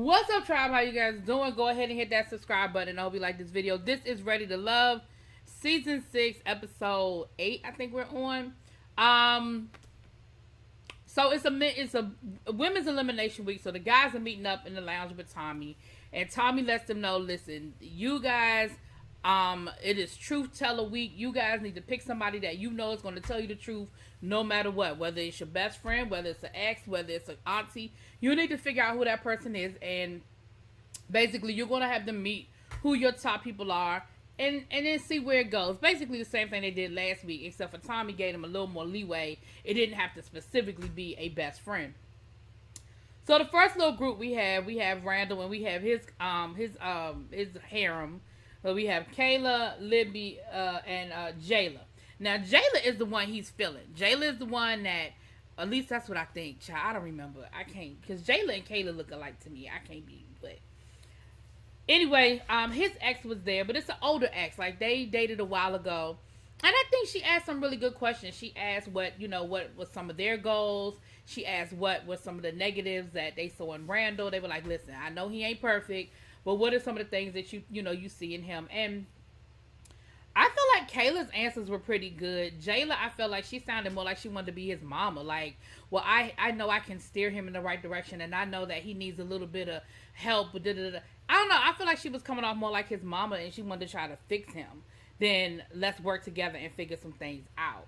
What's up, tribe? How you guys doing? Go ahead and hit that subscribe button. I hope you like this video. This is Ready to Love, Season 6, Episode 8, I think we're on. So it's a women's elimination week. So the guys are meeting up in the lounge with Tommy. And Tommy lets them know, listen, you guys, it is truth teller week. You guys need to pick somebody that you know is going to tell you the truth no matter what. Whether it's your best friend, whether it's an ex, whether it's an auntie. You need to figure out who that person is. And basically, you're going to have them meet who your top people are. And then see where it goes. Basically the same thing they did last week, except for Tommy gave them a little more leeway. It didn't have to specifically be a best friend. So the first little group we have Randall, and we have his harem. So we have Kayla, Libby, and Jayla. Now Jayla is the one he's feeling. Jayla is the one that, at least that's what I think. Child, I don't remember. I can't, because Jayla and Kayla look alike to me. I can't be, but. Anyway, his ex was there, but it's an older ex. Like, they dated a while ago. And I think she asked some really good questions. She asked what was some of their goals. She asked what were some of the negatives that they saw in Randall. They were like, listen, I know he ain't perfect, but what are some of the things that you see in him? And I feel like Kayla's answers were pretty good. Jayla, I felt like she sounded more like she wanted to be his mama. Like, well, I know I can steer him in the right direction, and I know that he needs a little bit of help. I don't know. I feel like she was coming off more like his mama, and she wanted to try to fix him. Then let's work together and figure some things out.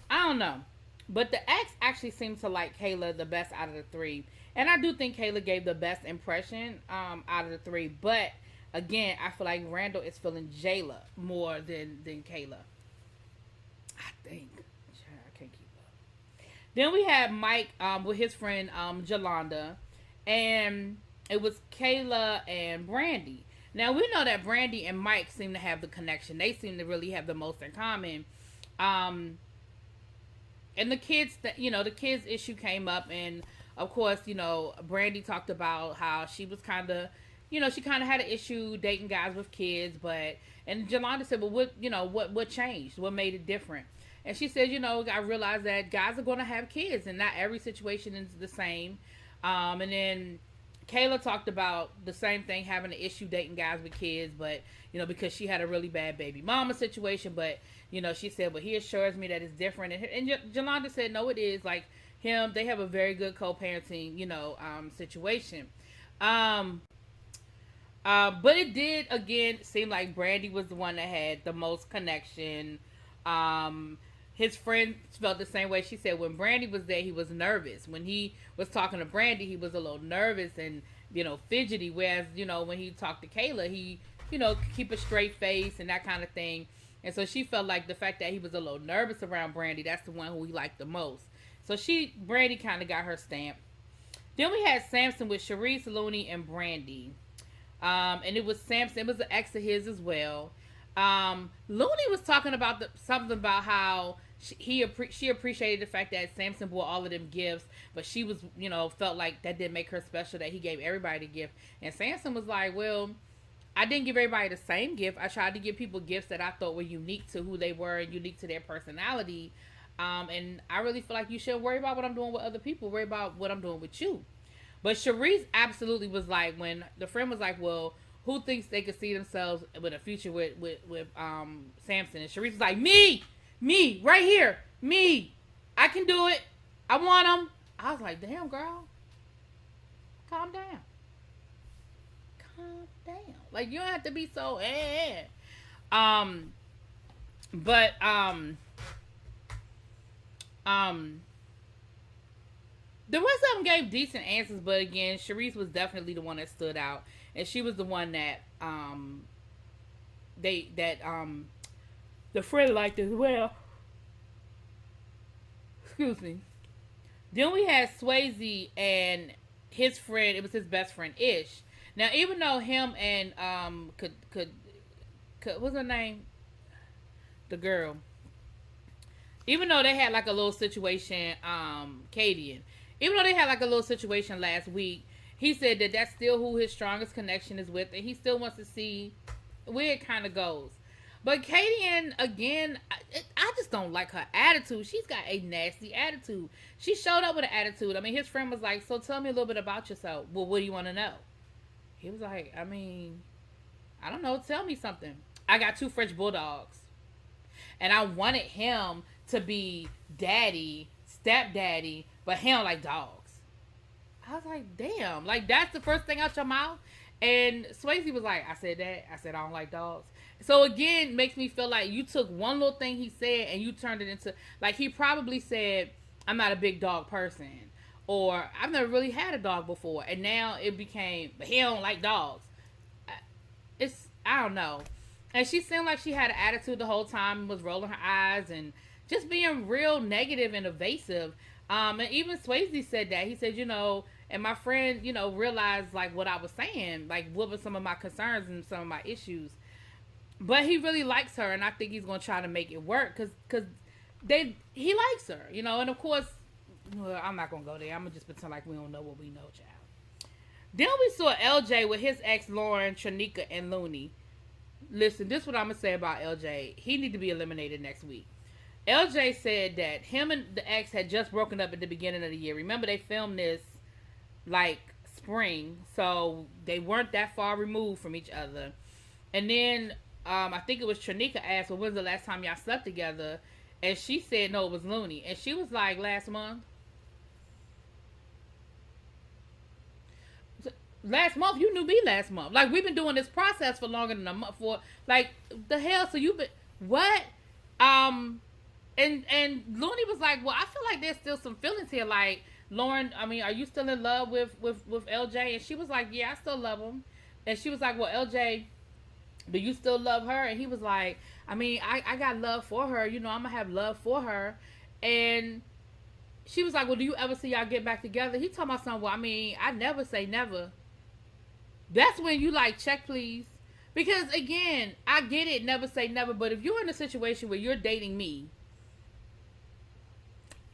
I don't know. But the ex actually seemed to like Kayla the best out of the three. And I do think Kayla gave the best impression out of the three. But again, I feel like Randall is feeling Jayla more than Kayla. I think. I can't keep up. Then we had Mike with his friend Jalonda. And it was Kayla and Brandy. Now, we know that Brandy and Mike seem to have the connection. They seem to really have the most in common. And the kids, the kids issue came up. And, of course, Brandy talked about how she was kind of, she kind of had an issue dating guys with kids. And Jalonda said, well, what changed? What made it different? And she said, I realized that guys are going to have kids. And not every situation is the same. And then Kayla talked about the same thing, having an issue dating guys with kids, but, because she had a really bad baby mama situation, but, she said, well, he assures me that it's different. And Jalonda said, no, it is. Like, they have a very good co-parenting, situation. But it did, again, seem like Brandy was the one that had the most connection. His friend felt the same way. She said when Brandy was there, he was nervous. When he was talking to Brandy, he was a little nervous and, fidgety. Whereas, when he talked to Kayla, he, keep a straight face and that kind of thing. And so she felt like the fact that he was a little nervous around Brandy, that's the one who he liked the most. So Brandy kind of got her stamp. Then we had Samson with Sharice, Looney, and Brandy. And it was Samson. It was an ex of his as well. Looney was talking about something about how she appreciated the fact that Samson bought all of them gifts, but she was, felt like that didn't make her special, that he gave everybody a gift. And Samson was like, well, I didn't give everybody the same gift. I tried to give people gifts that I thought were unique to who they were and unique to their personality. And I really feel like you shouldn't worry about what I'm doing with other people. Worry about what I'm doing with you. But Sharice absolutely was like, when the friend was like, well, who thinks they could see themselves with a future with Samson? And Sharice was like, me, right here, me. I can do it. I want him. I was like, damn, girl. Calm down. Like, you don't have to be so But the rest of them gave decent answers, but again, Sharice was definitely the one that stood out. And she was the one that the friend liked as well. Excuse me. Then we had Swayze and his friend. It was his best friend Ish. Now, even though him and could what's her name? The girl. Even though they had like a little situation, Kadian. Even though they had like a little situation last week, he said that that's still who his strongest connection is with, and he still wants to see where it kind of goes. But Kadian, again, I just don't like her attitude. She's got a nasty attitude. She showed up with an attitude. I mean, his friend was like, so tell me a little bit about yourself. Well, what do you want to know? He was like, I mean, I don't know. Tell me something. I got 2 French bulldogs, and I wanted him to be daddy, stepdaddy, but he don't like dogs. I was like, damn, like that's the first thing out your mouth. And Swayze was like, I said that. I said I don't like dogs. So again, makes me feel like you took one little thing he said and you turned it into, like, he probably said, I'm not a big dog person, or I've never really had a dog before, and now it became, but he don't like dogs. I don't know. And she seemed like she had an attitude the whole time, was rolling her eyes and just being real negative and evasive. And even Swayze said that. He said, and my friend, realized like what I was saying, like what were some of my concerns and some of my issues. But he really likes her, and I think he's gonna try to make it work because he likes her, and of course, well, I'm not gonna go there. I'm gonna just pretend like we don't know what we know, child. Then we saw LJ with his ex Lauren, Tranika, and Looney. Listen, this is what I'm gonna say about LJ. He need to be eliminated next week. LJ said that him and the ex had just broken up at the beginning of the year. Remember, they filmed this like spring, so they weren't that far removed from each other. And then I think it was Tranika asked, well, when's the last time y'all slept together? And she said, no, it was Looney. And she was like, last month. Last month? You knew me last month. Like, we've been doing this process for longer than a month. For, like, the hell? So you've been, what? And Looney was like, well, I feel like there's still some feelings here. Like, Lauren, I mean, are you still in love with LJ? And she was like, yeah, I still love him. And she was like, well, LJ, do you still love her? And he was like, I mean, I got love for her. I'm going to have love for her. And she was like, well, do you ever see y'all get back together? He told my son, well, I mean, I never say never. That's when you like, check please. Because again, I get it, never say never. But if you're in a situation where you're dating me,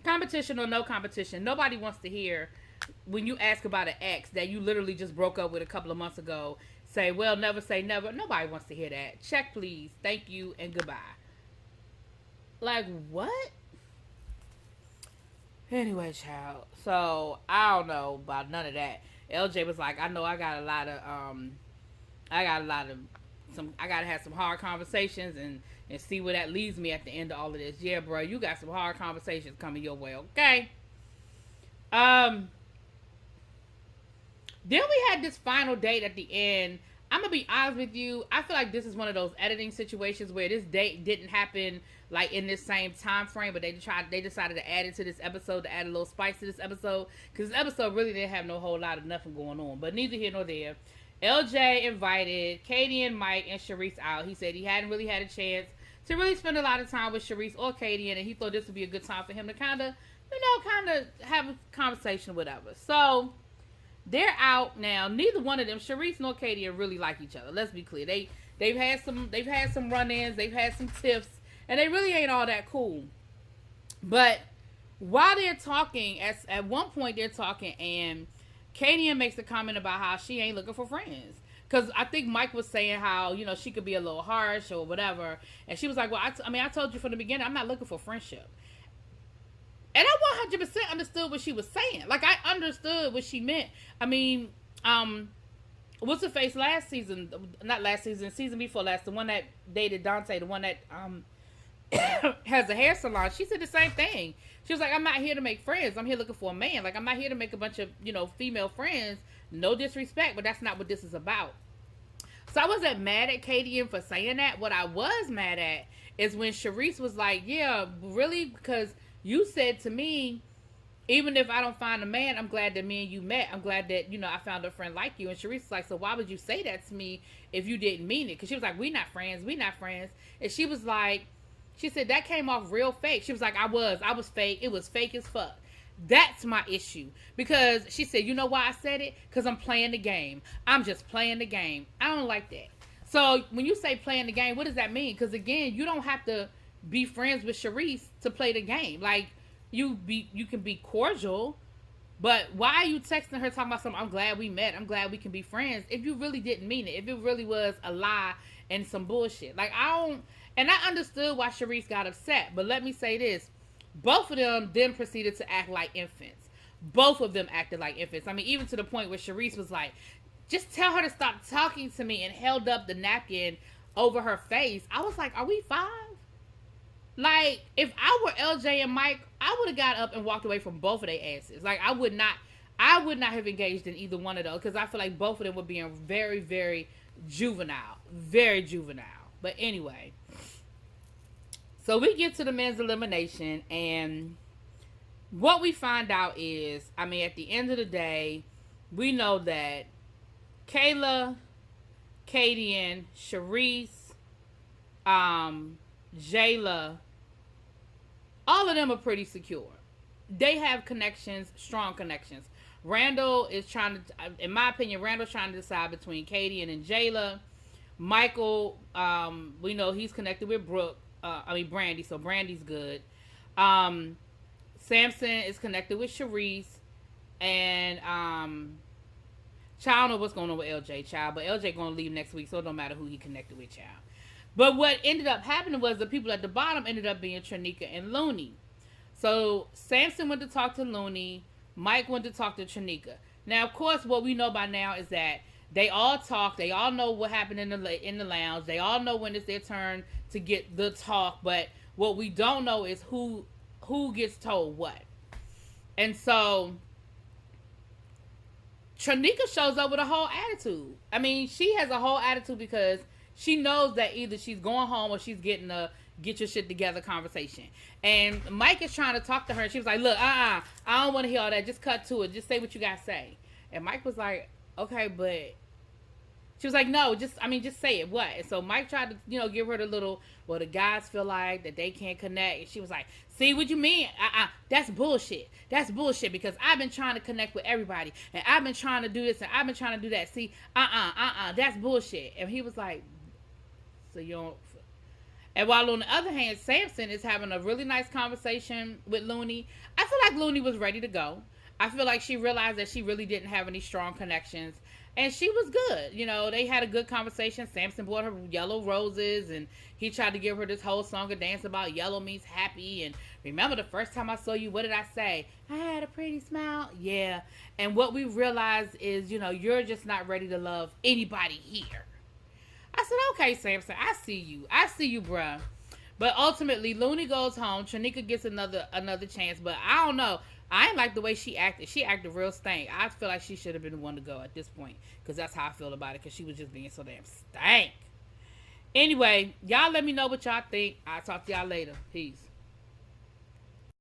competition or no competition, nobody wants to hear when you ask about an ex that you literally just broke up with a couple of months ago, say, well, never say never. Nobody wants to hear that. Check, please. Thank you, and goodbye. Like, what? Anyway, child. So, I don't know about none of that. LJ was like, I know I gotta have some hard conversations and see where that leads me at the end of all of this. Yeah, bro, you got some hard conversations coming your way, okay? Then we had this final date at the end. I'm going to be honest with you. I feel like this is one of those editing situations where this date didn't happen like in this same time frame, but they decided to add it to this episode to add a little spice to this episode, because this episode really didn't have no whole lot of nothing going on. But neither here nor there. LJ invited Katie and Mike and Sharice out. He said he hadn't really had a chance to really spend a lot of time with Sharice or Katie, and he thought this would be a good time for him to kind of have a conversation or whatever. So they're out now. Neither one of them, Sharice nor Katie, really like each other. Let's be clear. They've had some run-ins, they've had some tiffs, and they really ain't all that cool. But while they're talking, at one point they're talking, and Katie makes a comment about how she ain't looking for friends. Because I think Mike was saying how, she could be a little harsh or whatever. And she was like, well, I told you from the beginning, I'm not looking for friendship. And I 100% understood what she was saying. Like, I understood what she meant. I mean, what's her face last season? Not last season, season before last. The one that dated Dante, the one that has a hair salon. She said the same thing. She was like, I'm not here to make friends. I'm here looking for a man. Like, I'm not here to make a bunch of, female friends. No disrespect, but that's not what this is about. So I wasn't mad at Katie for saying that. What I was mad at is when Sharice was like, yeah, really? Because you said to me, even if I don't find a man, I'm glad that me and you met. I'm glad that, I found a friend like you. And Sharice was like, so why would you say that to me if you didn't mean it? Because she was like, we not friends. And she was like, she said, that came off real fake. She was like, I was fake. It was fake as fuck. That's my issue. Because she said, you know why I said it? Because I'm playing the game. I'm just playing the game. I don't like that. So when you say playing the game, what does that mean? Because again, you don't have to be friends with Sharice to play the game. Like, you can be cordial, but why are you texting her talking about something? I'm glad we met. I'm glad we can be friends. If you really didn't mean it, if it really was a lie and some bullshit. Like, I understood why Sharice got upset, but let me say this. Both of them then proceeded to act like infants. Both of them acted like infants. I mean, even to the point where Sharice was like, just tell her to stop talking to me, and held up the napkin over her face. I was like, are we 5? Like, if I were LJ and Mike, I would have got up and walked away from both of their asses. Like, I would not have engaged in either one of those, because I feel like both of them were being very, very juvenile. Very juvenile. But anyway, so we get to the men's elimination, and what we find out is, I mean, at the end of the day, we know that Kayla, Kadian, Sharice, Jayla, all of them are pretty secure. They have connections, strong connections. Randall is trying to, in my opinion, Randall's trying to decide between Kadian and Jayla. Michael, we know he's connected with Brandy, so Brandy's good. Samson is connected with Sharice, and I don't know what's going on with LJ, child, but LJ going to leave next week, so it don't matter who he connected with, child. But what ended up happening was the people at the bottom ended up being Trinika and Looney. So Samson went to talk to Looney, Mike went to talk to Trinika. Now, of course, what we know by now is that they all talk. They all know what happened in the lounge. They all know when it's their turn to get the talk. But what we don't know is who gets told what. And so Trinika shows up with a whole attitude. I mean, she has a whole attitude because she knows that either she's going home or she's getting a get your shit together conversation. And Mike is trying to talk to her, and she was like, look, I don't want to hear all that. Just cut to it. Just say what you got to say. And Mike was like, okay, but she was like, no, just say it. What? And so Mike tried to, give her the little, well, the guys feel like that they can't connect. And she was like, see what you mean? That's bullshit. That's bullshit, because I've been trying to connect with everybody, and I've been trying to do this, and I've been trying to do that. See, that's bullshit. And he was like, so you don't. And while on the other hand, Samson is having a really nice conversation with Looney. I feel like Looney was ready to go. I feel like she realized that she really didn't have any strong connections. And she was good. They had a good conversation. Samson bought her yellow roses, and he tried to give her this whole song and dance about yellow means happy. And remember the first time I saw you, what did I say? I had a pretty smile. Yeah. And what we realized is, you're just not ready to love anybody here. I said, okay, Samson, I see you, bruh. But ultimately, Looney goes home. Trinika gets another chance, but I don't know. I didn't like the way she acted. She acted real stank. I feel like she should have been the one to go at this point, because that's how I feel about it, because she was just being so damn stank. Anyway, y'all let me know what y'all think. I'll talk to y'all later. Peace.